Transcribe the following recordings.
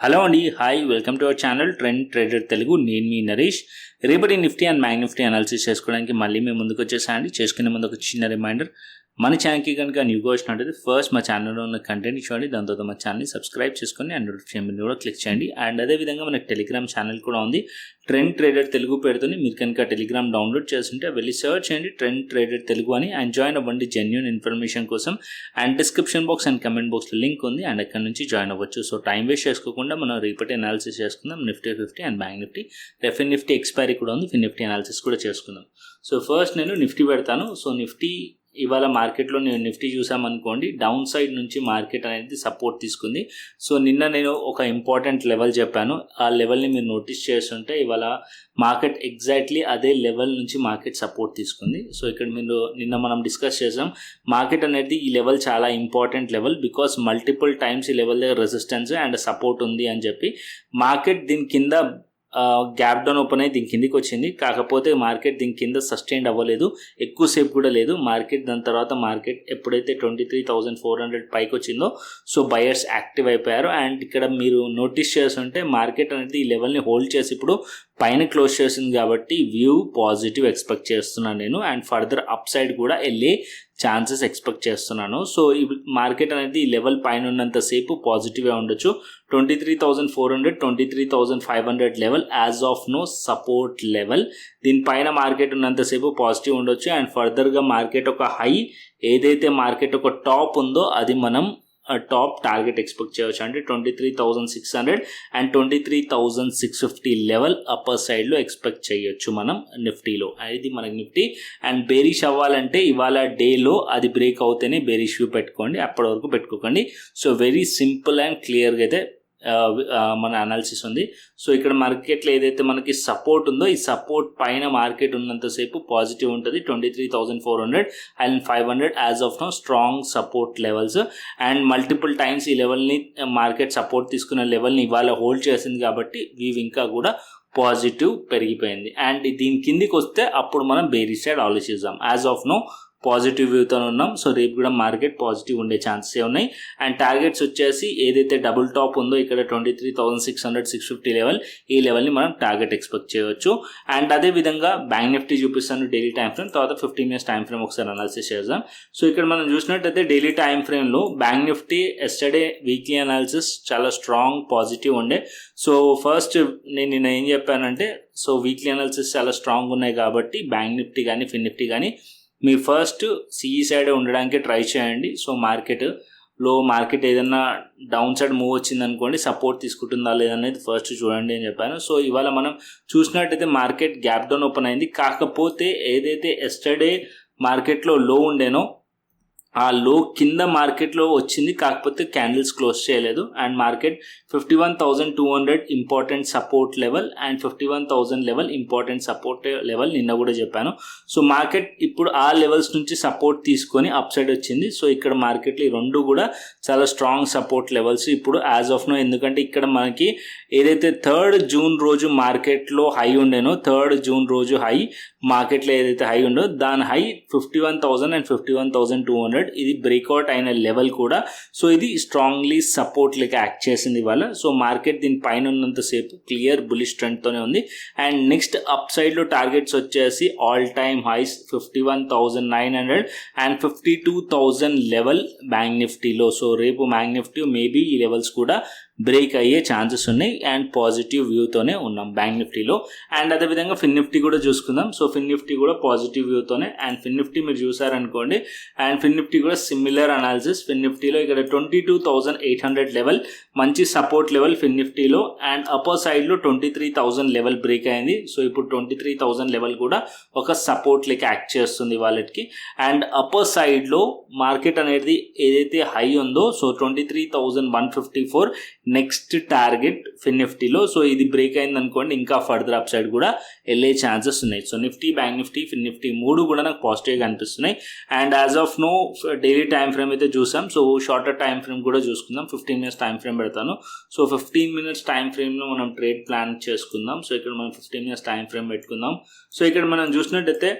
Hello అండి, hi, welcome to our channel trend trader Telugu. నేను మీ నరేష్. రేపటి Nifty and bank Nifty analysis చేసుకోవడానికి మళ్ళీ మేము ముందుకు వచ్చేసానండి. చేసుకునే ముందు ఒక చిన్న రిమైండర్, మన ఛానల్కి కనుక న్యూగా వచ్చినట్టయితే ఫస్ట్ మా ఛానల్లో ఉన్న కంటెంట్ చూడండి, దాని తర్వాత మా ఛానల్ని సబ్స్క్రైబ్ చేసుకొని అండ్ నోటిఫికేషన్ కూడా క్లిక్ చేయండి. అండ్ అదేవిధంగా మనకి టెలిగ్రామ్ ఛానల్ కూడా ఉంది, ట్రెండ్ ట్రేడర్ తెలుగు పేరుతోని. మీరు కనుక టెలిగ్రామ్ డౌన్లోడ్ చేస్తుంటే వెళ్ళి సర్చ్ చేయండి ట్రెండ్ ట్రేడర్ తెలుగు అని, అండ్ జాయిన్ అవ్వండి జెన్యూన్ ఇన్ఫర్మేషన్ కోసం. And description box and comment బాక్స్లో లింక్ ఉంది, అండ్ అక్కడ నుంచి జాయిన్ అవ్వచ్చు. సో టైం వేస్ట్ చేసుకోకుండా మనం రేపటి అనాలిసిస్ చేసుకుందాం. Nifty 50 and bank Nifty. FN Nifty expiry కూడా ఉంది, ఫిన్ నిఫ్టీ అనాలిసిస్ కూడా చేసుకుందాం. సో ఫస్ట్ నేను నిఫ్టీ పెడతాను. సో నిఫ్టీ ఇవాళ మార్కెట్లో నేను నిఫ్టీ చూసామనుకోండి, డౌన్ సైడ్ నుంచి మార్కెట్ అనేది సపోర్ట్ తీసుకుంది. సో నిన్న నేను ఒక ఇంపార్టెంట్ లెవెల్ చెప్పాను, ఆ లెవెల్ని మీరు నోటీస్ చేస్తుంటే ఇవాళ మార్కెట్ ఎగ్జాక్ట్లీ అదే లెవెల్ నుంచి మార్కెట్ సపోర్ట్ తీసుకుంది. సో ఇక్కడ మీరు నిన్న మనం డిస్కస్ చేసాం, మార్కెట్ అనేది ఈ లెవెల్ చాలా important level, because multiple times ఈ లెవెల్ దగ్గర రెసిస్టెన్స్ అండ్ సపోర్ట్ ఉంది అని చెప్పి. మార్కెట్ దీని కింద గ్యాప్ డౌన్ ఓపెన్ అయ్యి దీని కిందికి వచ్చింది, కాకపోతే మార్కెట్ దీని కింద సస్టైన్ అవ్వలేదు, ఎక్కువసేపు కూడా లేదు మార్కెట్. దాని తర్వాత మార్కెట్ ఎప్పుడైతే 23,400 పైకి వచ్చిందో సో బయర్స్ యాక్టివ్ అయిపోయారు. అండ్ ఇక్కడ మీరు నోటీస్ చేస్తుంటే మార్కెట్ అనేది ఈ లెవెల్ని హోల్డ్ చేసి ఇప్పుడు పైన క్లోజ్ చేసింది, కాబట్టి వ్యూ పాజిటివ్ ఎక్స్పెక్ట్ చేస్తున్నాను నేను. అండ్ ఫర్దర్ అప్ సైడ్ కూడా వెళ్ళే ఛాన్సెస్ ఎక్స్పెక్ట్ చేస్తున్నాను. సో ఈ మార్కెట్ అనేది ఈ లెవెల్ పైన ఉన్నంతసేపు పాజిటివ్గా ఉండొచ్చు. 23,400 23,500 level as of now support level. దీనిపైన మార్కెట్ ఉన్నంతసేపు పాజిటివ్ ఉండొచ్చు. అండ్ ఫర్దర్గా మార్కెట్ ఒక హై, ఏదైతే మార్కెట్ ఒక టాప్ ఉందో అది మనం టాప్ టార్గెట్ ఎక్స్పెక్ట్ చేయవచ్చు. అంటే 23,600 అండ్ 23,650 లెవెల్ అప్పర్ సైడ్లో ఎక్స్పెక్ట్ చేయొచ్చు మనం నిఫ్టీలో. ఇది మనకి నిఫ్టీ. అండ్ బేరిష్ అవ్వాలంటే ఇవాళ డేలో అది బ్రేక్ అవుతేనే బేరిష్ వ్యూ పెట్టుకోండి, అప్పటి వరకు పెట్టుకోకండి. సో వెరీ సింపుల్ అండ్ క్లియర్గా అయితే మన అనాలిసిస్ ఉంది. సో ఇక్కడ మార్కెట్లో ఏదైతే మనకి సపోర్ట్ ఉందో ఈ సపోర్ట్ పైన మార్కెట్ ఉన్నంతసేపు పాజిటివ్ ఉంటుంది. 23,400 and 500 as of now strong support levels. And multiple times ఈ లెవెల్ని మార్కెట్ సపోర్ట్ తీసుకున్న లెవెల్ని ఇవాళ హోల్డ్ చేసింది, కాబట్టి వీవ్ ఇంకా కూడా పాజిటివ్ పెరిగిపోయింది. అండ్ దీని కిందికి వస్తే అప్పుడు మనం బేరిష్ సైడ్ ఆలోచిద్దాం. యాజ్ ఆఫ్ నో పాజిటివ్ వ్యూతో ఉన్నాం. సో రేపు కూడా మార్కెట్ పాజిటివ్ ఉండే ఛాన్సెస్ ఉన్నాయి. అండ్ టార్గెట్స్ వచ్చేసి ఏదైతే డబుల్ టాప్ ఉందో ఇక్కడ 23,600 650 లెవెల్, ఈ లెవెల్ని మనం టార్గెట్ ఎక్స్పెక్ట్ చేయవచ్చు. అండ్ అదేవిధంగా బ్యాంక్ నిఫ్టీ చూపిస్తాను డైలీ టైం ఫ్రేమ్, తర్వాత 15 minutes టైం ఫ్రేమ్ ఒకసారి అనాలిసిస్ చేద్దాం. సో ఇక్కడ మనం చూసినట్టయితే డైలీ టైం ఫ్రేమ్లో bank Nifty yesterday weekly analysis చాలా స్ట్రాంగ్ పాజిటివ్ ఉండే. సో ఫస్ట్ నేను ఏం చెప్పానంటే, సో వీక్లీ అనాలిసిస్ చాలా స్ట్రాంగ్ ఉన్నాయి కాబట్టి బ్యాంక్ నిఫ్టీ కానీ ఫిన్ నిఫ్టీ కానీ మీ ఫస్ట్ సిఈ సైడ్ ఉండడానికి ట్రై చేయండి. సో మార్కెట్ ఏదైనా డౌన్ సైడ్ మూవ్ వచ్చింది అనుకోండి, సపోర్ట్ తీసుకుంటుందా లేదనేది ఫస్ట్ చూడండి అని చెప్పాను. సో ఇవాళ మనం చూసినట్టయితే మార్కెట్ గ్యాప్ డౌన్ ఓపెన్ అయింది, కాకపోతే ఏదైతే ఎస్టర్డే మార్కెట్లో లో ఉండేనో ఆ లో కింద మార్కెట్లో వచ్చింది, కాకపోతే క్యాండిల్స్ క్లోజ్ చేయలేదు. And market 51,200 important support level and 51,000 level important support level నిన్న కూడా చెప్పాను. సో మార్కెట్ ఇప్పుడు ఆ లెవెల్స్ నుంచి సపోర్ట్ తీసుకొని అప్ సైడ్ వచ్చింది. సో ఇక్కడ మార్కెట్లో ఈ రెండు కూడా చాలా స్ట్రాంగ్ సపోర్ట్ లెవెల్స్ ఇప్పుడు యాజ్ ఆఫ్ నో. ఎందుకంటే ఇక్కడ మనకి ఏదైతే 3rd June రోజు మార్కెట్లో హై ఉండేనో, 3rd June రోజు హై మార్కెట్లో ఏదైతే హై ఉండో దాని హై 51,000 అండ్ 51,200. ఇది బ్రేక్అవుట్ అయిన లెవెల్ కూడా. సో ఇది స్ట్రాంగ్లీ సపోర్ట్ లెక్క యాక్ట్ చేసింది ఇవాళ. సో మార్కెట్ దీని పైన ఉన్నంతసేపు క్లియర్ బులిష్ ట్రెండ్తోనే ఉంది. అండ్ నెక్స్ట్ అప్ సైడ్లో టార్గెట్స్ వచ్చేసి all time highs 51,900 and 52,000 level bank నిఫ్టీలో. సో రేపు బ్యాంక్ నిఫ్టీ మేబీ ఈ లెవెల్స్ కూడా బ్రేక్ అయ్యే ఛాన్సెస్ ఉన్నాయి. అండ్ పాజిటివ్ వ్యూతోనే ఉన్నాం బ్యాంక్ నిఫ్టీలో. అండ్ అదేవిధంగా ఫిన్ నిఫ్టీ కూడా చూసుకుందాం. సో ఫిన్ నిఫ్టీ కూడా పాజిటివ్ వ్యూతోనే. అండ్ ఫిన్ నిఫ్టీ మీరు చూసారనుకోండి, అండ్ ఫిన్ నిఫ్టీ కూడా సిమిలర్ అనాలిసిస్. ఫిన్ నిఫ్టీలో ఇక్కడ 22,800 లెవెల్ మంచి సపోర్ట్ లెవెల్ ఫిన్ నిఫ్టీలో. అండ్ అప్పర్ సైడ్లో 23,000 లెవెల్ బ్రేక్ అయింది. సో ఇప్పుడు 23,000 లెవెల్ కూడా ఒక సపోర్ట్ లెక్క యాక్ట్ చేస్తుంది వాళ్ళకి. అండ్ అప్పర్ సైడ్లో మార్కెట్ అనేది ఏదైతే హై ఉందో, సో 23,154 నెక్స్ట్ టార్గెట్ ఫిన్ నిఫ్టీలో. సో ఇది బ్రేక్ అయింది అనుకోండి, ఇంకా ఫర్దర్ అప్ సైడ్ కూడా వెళ్ళే ఛాన్సెస్ ఉన్నాయి. So Nifty, bank Nifty, Fin Nifty మూడు కూడా నాకు పాజిటివ్గా అనిపిస్తున్నాయి. And as of now daily time frame అయితే చూసాం. సో షార్టర్ టైం ఫ్రేమ్ కూడా చూసుకుందాం. 15 minutes టైం ఫ్రేమ్ పెడతాను. సో 15 minutes టైం ఫ్రేమ్లో మనం ట్రేడ్ ప్లాన్ చేసుకుందాం. సో ఇక్కడ మనం 15 minutes టైం ఫ్రేమ్ పెట్టుకుందాం. సో ఇక్కడ మనం చూసినట్టయితే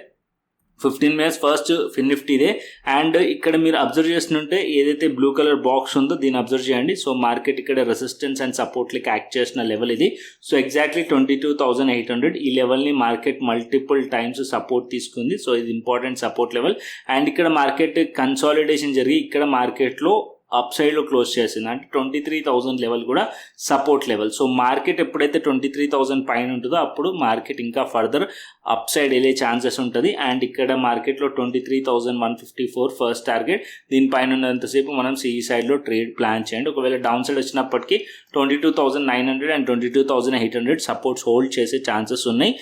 15 minutes ఫస్ట్ ఫిన్ నిఫ్టీదే. అండ్ ఇక్కడ మీరు అబ్జర్వ్ చేస్తుంటే ఏదైతే బ్లూ కలర్ బాక్స్ ఉందో దీన్ని అబ్జర్వ్ చేయండి. సో మార్కెట్ ఇక్కడ రెసిస్టెన్స్ అండ్ సపోర్ట్లకి యాక్ట్ చేసిన లెవెల్ ఇది. సో ఎగ్జాక్ట్లీ 22,800 ఈ లెవెల్ని మార్కెట్ మల్టిపుల్ టైమ్స్ సపోర్ట్ తీసుకుంది. సో ఇది ఇంపార్టెంట్ సపోర్ట్ లెవెల్. అండ్ ఇక్కడ మార్కెట్ కన్సాలిడేషన్ జరిగి ఇక్కడ మార్కెట్లో అప్ సైడ్లో క్లోజ్ చేసింది, అంటే 23,000 లెవెల్ కూడా సపోర్ట్ లెవెల్. సో మార్కెట్ ఎప్పుడైతే 23,000 పైన ఉంటుందో అప్పుడు మార్కెట్ ఇంకా ఫర్దర్ అప్ సైడ్ వెళ్ళే ఛాన్సెస్ ఉంటుంది. అండ్ ఇక్కడ మార్కెట్లో 23,154 ఫస్ట్ టార్గెట్, దీనిపైన ఉన్నంతసేపు మనం సిఈ సైడ్లో ట్రేడ్ ప్లాన్ చేయండి. ఒకవేళ డౌన్ సైడ్ వచ్చినప్పటికీ 22,900 అండ్ 22,800 సపోర్ట్స్ హోల్డ్ చేసే ఛాన్సెస్ ఉన్నాయి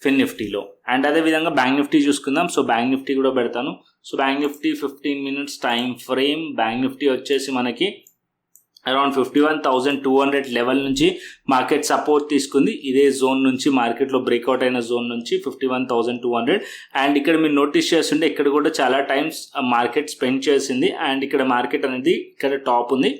ఫిన్ నిఫ్టీలో. అండ్ అదేవిధంగా బ్యాంక్ నిఫ్టీ చూసుకుందాం. సో బ్యాంక్ నిఫ్టీ కూడా పెడతాను. So bank Nifty 15 minutes time frame. Bank Nifty వచ్చేసి మనకి అరౌండ్ 51,200 లెవెల్ నుంచి మార్కెట్ సపోర్ట్ తీసుకుంది. ఇదే జోన్ నుంచి మార్కెట్లో బ్రేక్అవుట్ అయిన జోన్ నుంచి 51,200. అండ్ ఇక్కడ మీరు నోటీస్ చేస్తుంటే ఇక్కడ కూడా చాలా టైమ్స్ మార్కెట్ స్పెండ్ చేసింది. అండ్ ఇక్కడ మార్కెట్ అనేది ఇక్కడ టాప్ ఉంది,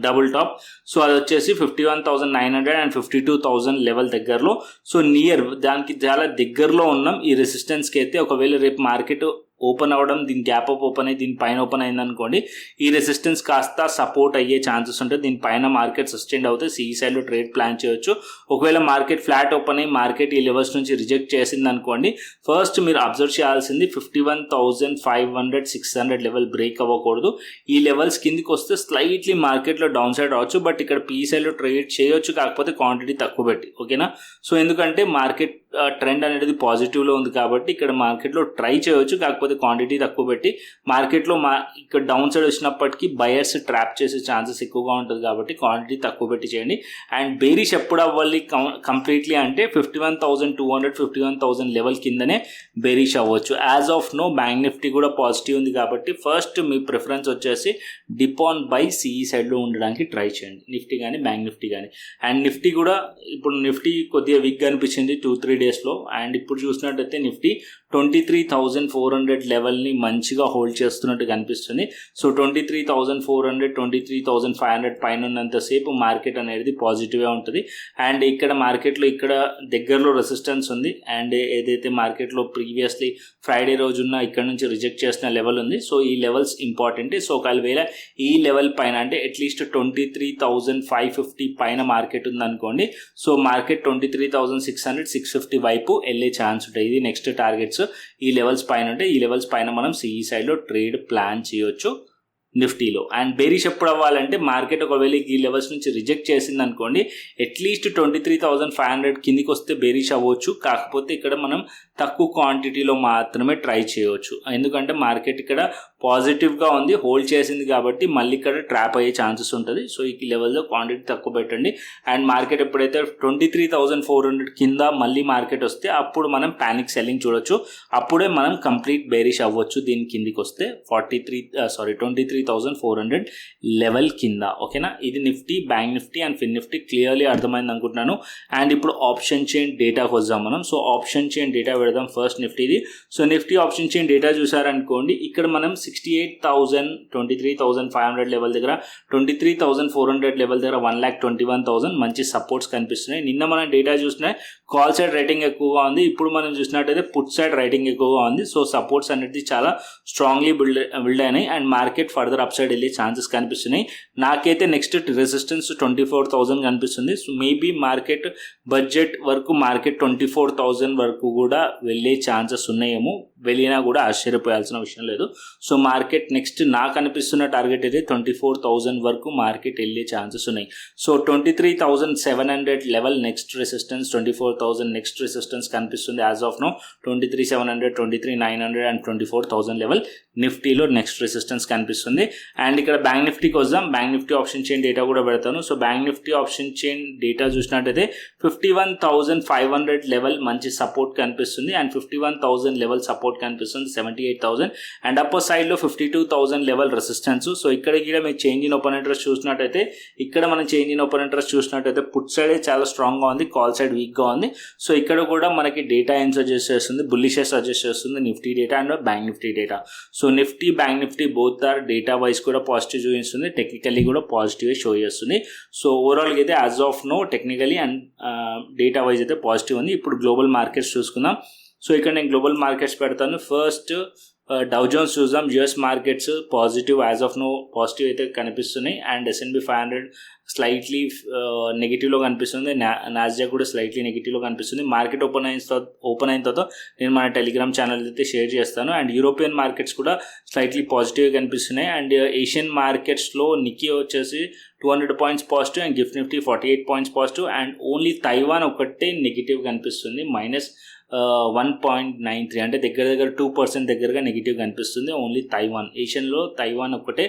డబుల్ టాప్. సో అది వచ్చేసి 51,900 అండ్ 52,000 లెవెల్ దగ్గరలో. సో నియర్ దానికి చాలా దగ్గరలో ఉన్నాం ఈ రెసిస్టెన్స్కి అయితే. ఒకవేళ రేపు మార్కెట్ ఓపెన్ అవ్వడం, దీని గ్యాప్ అప్ ఓపెన్ అయ్యి దీనిపైన ఓపెన్ అయింది అనుకోండి, ఈ రెసిస్టెన్స్ కాస్త సపోర్ట్ అయ్యే ఛాన్సెస్ ఉంటాయి. దీనిపైన మార్కెట్ సస్టైన్ అవుతే సిఈ సైడ్లో ట్రేడ్ ప్లాన్ చేయొచ్చు. ఒకవేళ మార్కెట్ ఫ్లాట్ ఓపెన్ అయ్యి మార్కెట్ ఈ లెవెల్స్ నుంచి రిజెక్ట్ చేసింది అనుకోండి, ఫస్ట్ మీరు అబ్జర్వ్ చేయాల్సింది 51,500 600 లెవెల్ బ్రేక్ అవ్వకూడదు. ఈ లెవెల్స్ కిందికి వస్తే స్లైట్లీ మార్కెట్లో డౌన్ సైడ్ రావచ్చు, బట్ ఇక్కడ పీ సైడ్లో ట్రేడ్ చేయొచ్చు, కాకపోతే క్వాంటిటీ తక్కువ పెట్టి. ఓకేనా? సో ఎందుకంటే మార్కెట్ ట్రెండ్ అనేది పాజిటివ్లో ఉంది కాబట్టి ఇక్కడ మార్కెట్లో ట్రై చేయొచ్చు, కాకపోతే క్వాంటిటీ తక్కువ పెట్టి. మార్కెట్లో ఇక్కడ డౌన్ సైడ్ వచ్చినప్పటికీ బయర్స్ ట్రాప్ చేసే ఛాన్సెస్ ఎక్కువగా ఉంటుంది కాబట్టి క్వాంటిటీ తక్కువ పెట్టి చేయండి. అండ్ బేరిష్ ఎప్పుడు అవ్వాలి కంప్లీట్లీ అంటే 51,200 51,000 లెవెల్ కిందనే బేరిష్ అవ్వచ్చు. As of now bank Nifty కూడా పాజిటివ్ ఉంది కాబట్టి ఫస్ట్ మీ ప్రిఫరెన్స్ వచ్చేసి డిప్ ఆన్ బై సిఈ సైడ్లో ఉండడానికి ట్రై చేయండి, నిఫ్టీ కానీ బ్యాంక్ నిఫ్టీ కానీ. అండ్ నిఫ్టీ కూడా ఇప్పుడు నిఫ్టీ కొద్దిగా వీక్గా అనిపించింది 2-3 డేస్లో. అండ్ ఇప్పుడు చూసినట్టయితే నిఫ్టీ 23,400 లెవెల్ని మంచిగా హోల్డ్ చేస్తున్నట్టు కనిపిస్తుంది. సో 23,400 23,500 పైన ఉన్నంతసేపు మార్కెట్ అనేది పాజిటివ్గా ఉంటుంది. అండ్ ఇక్కడ మార్కెట్లో ఇక్కడ దగ్గరలో రెసిస్టెన్స్ ఉంది. అండ్ ఏదైతే మార్కెట్లో ప్రీవియస్లీ ఫ్రైడే రోజున్న ఇక్కడ నుంచి రిజెక్ట్ చేసిన లెవెల్ ఉంది. సో ఈ లెవెల్స్ ఇంపార్టెంట్. సో ఒకవేళ ఈ లెవెల్ పైన అంటే అట్లీస్ట్ 23,550 పైన మార్కెట్ ఉందనుకోండి, సో మార్కెట్ 23,600 650 వైపు వెళ్ళే ఛాన్స్ ఉంటుంది. ఇది నెక్స్ట్ టార్గెట్స్ ఈ లెవెల్స్ పైన ఉంటే ఈ లెవెల్స్ పైన మనం సిఈ సైడ్లో ట్రేడ్ ప్లాన్ చేయొచ్చు నిఫ్టీలో. అండ్ బేరిష్ ఎప్పుడు అవ్వాలంటే మార్కెట్ ఒకవేళ ఈ లెవెల్స్ నుంచి రిజెక్ట్ చేసింది అనుకోండి, అట్లీస్ట్ 23,500 కిందికి వస్తే బేరిష్ అవ్వచ్చు, కాకపోతే ఇక్కడ మనం తక్కువ క్వాంటిటీలో మాత్రమే ట్రై చేయవచ్చు. ఎందుకంటే మార్కెట్ ఇక్కడ పాజిటివ్గా ఉంది, హోల్డ్ చేసింది కాబట్టి మళ్ళీ ఇక్కడ ట్రాప్ అయ్యే ఛాన్సెస్ ఉంటుంది. సో ఈ లెవెల్లో క్వాంటిటీ తక్కువ పెట్టండి. అండ్ మార్కెట్ ఎప్పుడైతే 23,400 కింద మళ్ళీ మార్కెట్ వస్తే అప్పుడు మనం ప్యానిక్ సెల్లింగ్ చూడొచ్చు, అప్పుడే మనం కంప్లీట్ బేరిష్ అవ్వచ్చు. దీని కిందికి వస్తే 23,400 లెవెల్ కింద. ఓకేనా? ఇది Nifty, bank Nifty and Fin Nifty clearly అర్థమైంది అనుకుంటున్నాను. అండ్ ఇప్పుడు ఆప్షన్ చైన్ డేటాకి వద్దాం మనం. సో ఆప్షన్ చైన్ డేటా పెడదాం ఫస్ట్ నిఫ్టీది. So Nifty option chain data చూసారనుకోండి, ఇక్కడ మనం 68,000 23,500 లెవెల్ దగ్గర 23,400 లెవెల్ దగ్గర 1,21,000 మంచి సపోర్ట్స్ కనిపిస్తున్నాయి. నిన్న మనం డేటా చూసినా కాల్ సైడ్ రైటింగ్ ఎక్కువగా ఉంది, ఇప్పుడు మనం చూసినట్టయితే పుట్ సైడ్ రైటింగ్ ఎక్కువగా ఉంది. సో సపోర్ట్స్ అనేది చాలా స్ట్రాంగ్లీ బిల్డ్ అయినాయి and market further up side వెళ్ళే ఛాన్సెస్ కనిపిస్తున్నాయి. నాకైతే నెక్స్ట్ రెసిస్టెన్స్ 24,000 కనిపిస్తుంది. సో మేబీ మార్కెట్ బడ్జెట్ వరకు మార్కెట్ 24,000 వరకు కూడా వెళ్ళే ఛాన్సెస్ ఉన్నాయేమో, వెళ్ళినా కూడా ఆశ్చర్యపోయాల్సిన విషయం లేదు. సో మార్కెట్ నెక్స్ట్ నాకు అనిపిస్తున్న టార్గెట్ అయితే 24,000 వరకు మార్కెట్ వెళ్ళే ఛాన్సెస్ ఉన్నాయి. So 23,700 level next resistance, 24,000 next resistance కనిపిస్తుంది as of now. 23,700 23,900 and 24,000 level నిఫ్టీలో నెక్స్ట్ రెసిస్టెన్స్ కనిపిస్తుంది. అండ్ ఇక్కడ బ్యాంక్ నిఫ్టీకి వద్దాం. Bank Nifty option chain data కూడా పెడతాను. So bank Nifty option chain data చూసినట్టయితే 51,500 లెవెల్ మంచి సపోర్ట్ కనిపిస్తుంది అండ్ 51,000 లెవెల్ సపోర్ట్ కనిపిస్తుంది 78,000 అండ్ అప్పర్ సైడ్లో 52,000 లెవెల్ రెసిస్టెన్స్. సో ఇక్కడ మీరు చేంజ్ ఇన్ ఓపెన్ ఇంట్రెస్ట్ చూసినట్టయితే ఇక్కడ మనం చేంజ్ ఇన్ ఓపెన్ ఇంట్రెస్ట్ చూసినట్టయితే పుట్ సైడ్ చాలా స్ట్రాంగ్గా ఉంది, కాల్ సైడ్ వీక్గా ఉంది. సో ఇక్కడ కూడా మనకి డేటా ఏం సజెస్ట్ చేస్తుంది, బుల్లిష్ సజెస్ట్ చేస్తుంది Nifty data and bank Nifty data. So Nifty bank Nifty both are data wise కూడా పాజిటివ్ చూపిస్తుంది, టెక్నికల్లీ కూడా పాజిటివ్ షో చేస్తుంది. సో ఓవరాల్గా అయితే as of now technically and data wise అయితే పాజిటివ్ ఉంది. ఇప్పుడు గ్లోబల్ మార్కెట్స్ చూసుకుందాం. సో ఇక్కడ నేను గ్లోబల్ మార్కెట్స్ పెడతాను. ఫస్ట్ డౌ జోన్స్ చూద్దాం. US markets positive as of now positive అయితే కనిపిస్తున్నాయి. అండ్ S&P 500 స్లైట్లీ నెగిటివ్లో కనిపిస్తుంది. నాస్డాక్ కూడా స్లైట్లీ నెగిటివ్లో కనిపిస్తుంది. మార్కెట్ ఓపెన్ అయిన తర్వాత నేను మన టెలిగ్రామ్ ఛానల్ అయితే షేర్ చేస్తాను. అండ్ యూరోపియన్ మార్కెట్స్ కూడా స్లైట్లీ పాజిటివ్గా కనిపిస్తున్నాయి. అండ్ ఏషియన్ మార్కెట్స్లో నిక్కీ వచ్చేసి 200 points positive and gift Nifty 48 points positive. And only Taiwan ఒకటే నెగిటివ్ కనిపిస్తుంది, -1.93, అంటే దగ్గర 2% దగ్గరగా నెగిటివ్ కనిపిస్తుంది. ఓన్లీ తైవాన్, ఏషియన్లో తైవాన్ ఒక్కటే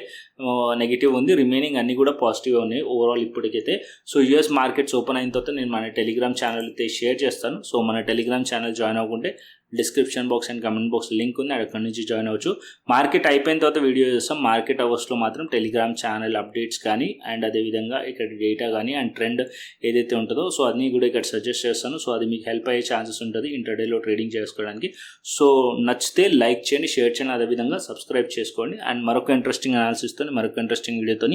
నెగిటివ్ ఉంది, రిమైనింగ్ అన్నీ కూడా పాజిటివ్ ఉన్నాయి ఓవరాల్ ఇప్పటికైతే. సో యూఎస్ మార్కెట్స్ ఓపెన్ అయిన తర్వాత నేను మన టెలిగ్రామ్ ఛానల్ అయితే షేర్ చేస్తాను. సో మన టెలిగ్రామ్ ఛానల్ జాయిన్ అవ్వకుంటే description box and comment box link ఉంది, అక్కడి నుంచి జాయిన్ అవ్వచ్చు. మార్కెట్ అయిపోయిన తర్వాత వీడియో చేస్తాం. మార్కెట్ అవర్స్లో మాత్రం టెలిగ్రామ్ ఛానల్ అప్డేట్స్ కానీ అండ్ అదేవిధంగా ఇక్కడ డేటా కానీ అండ్ ట్రెండ్ ఏదైతే ఉంటుందో సో అన్నీ కూడా ఇక్కడ సజెస్ట్ చేస్తాను. సో అది మీకు హెల్ప్ అయ్యే ఛాన్సెస్ ఉంటుంది ఇంటర్డేలో ట్రేడింగ్ చేసుకోవడానికి. సో నచ్చితే లైక్ చేయండి, షేర్ చేయండి, అదేవిధంగా సబ్స్క్రైబ్ చేసుకోండి. అండ్ మరొక ఇంట్రెస్టింగ్ అనాలిసిస్తో మరొక ఇంట్రెస్టింగ్ వీడియోతో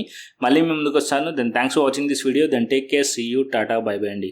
మళ్ళీ మేము ముందుకు వస్తాను. Then thanks for watching this video. Then take care, see you, tata, bye bye అండి.